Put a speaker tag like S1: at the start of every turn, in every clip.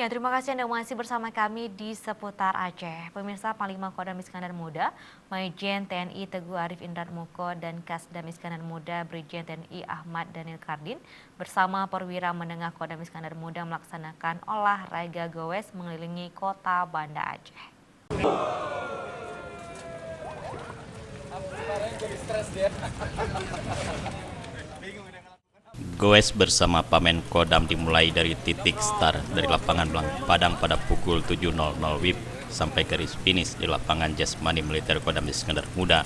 S1: Ya, terima kasih Anda masih bersama kami di seputar Aceh. Pemirsa Panglima Kodam Iskandar Muda, Majen TNI Teguh Arif Indra Moko dan Kasdam Iskandar Muda Brigjen TNI Ahmad Daniel Kardin bersama perwira menengah Kodam Iskandar Muda melaksanakan olahraga goes mengelilingi kota Banda Aceh.
S2: Goes bersama Pamen Kodam dimulai dari titik start dari lapangan Blang Padang pada pukul 7.00 WIB sampai garis finish di lapangan Jasmani Militer Kodam Iskandar Muda.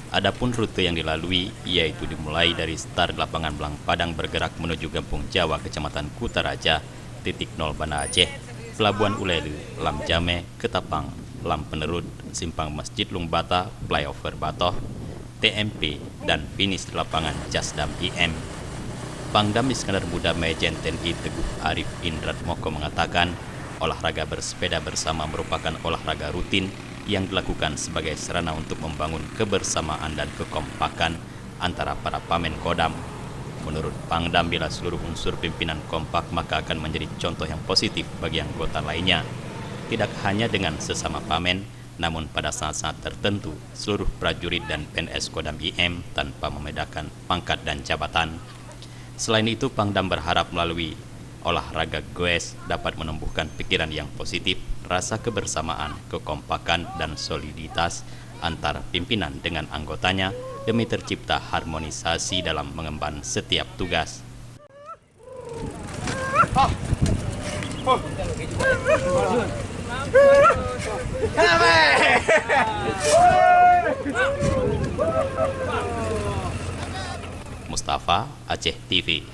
S2: Adapun rute yang dilalui yaitu dimulai dari start lapangan Blang Padang bergerak menuju Kampung Jawa, Kecamatan Kutaraja, titik 0 Banda Aceh, Pelabuhan Ulelu, Lam Jame, Ketapang, Lam Penerut, Simpang Masjid Lungbata, Flyover Batoh, TMP, dan finish di lapangan Jasdam IM. Pangdam Iskandar Muda Majen TNI Teguh Arif Indra Moko mengatakan, olahraga bersepeda bersama merupakan olahraga rutin yang dilakukan sebagai sarana untuk membangun kebersamaan dan kekompakan antara para pamen Kodam. Menurut Pangdam, bila seluruh unsur pimpinan kompak maka akan menjadi contoh yang positif bagi anggota lainnya. Tidak hanya dengan sesama pamen, namun pada saat-saat tertentu, seluruh prajurit dan PNS Kodam IM tanpa membedakan pangkat dan jabatan. Selain itu, Pangdam berharap melalui olahraga goes dapat menumbuhkan pikiran yang positif, rasa kebersamaan, kekompakan, dan soliditas antar pimpinan dengan anggotanya demi tercipta harmonisasi dalam mengemban setiap tugas. Mustafa, Aceh TV.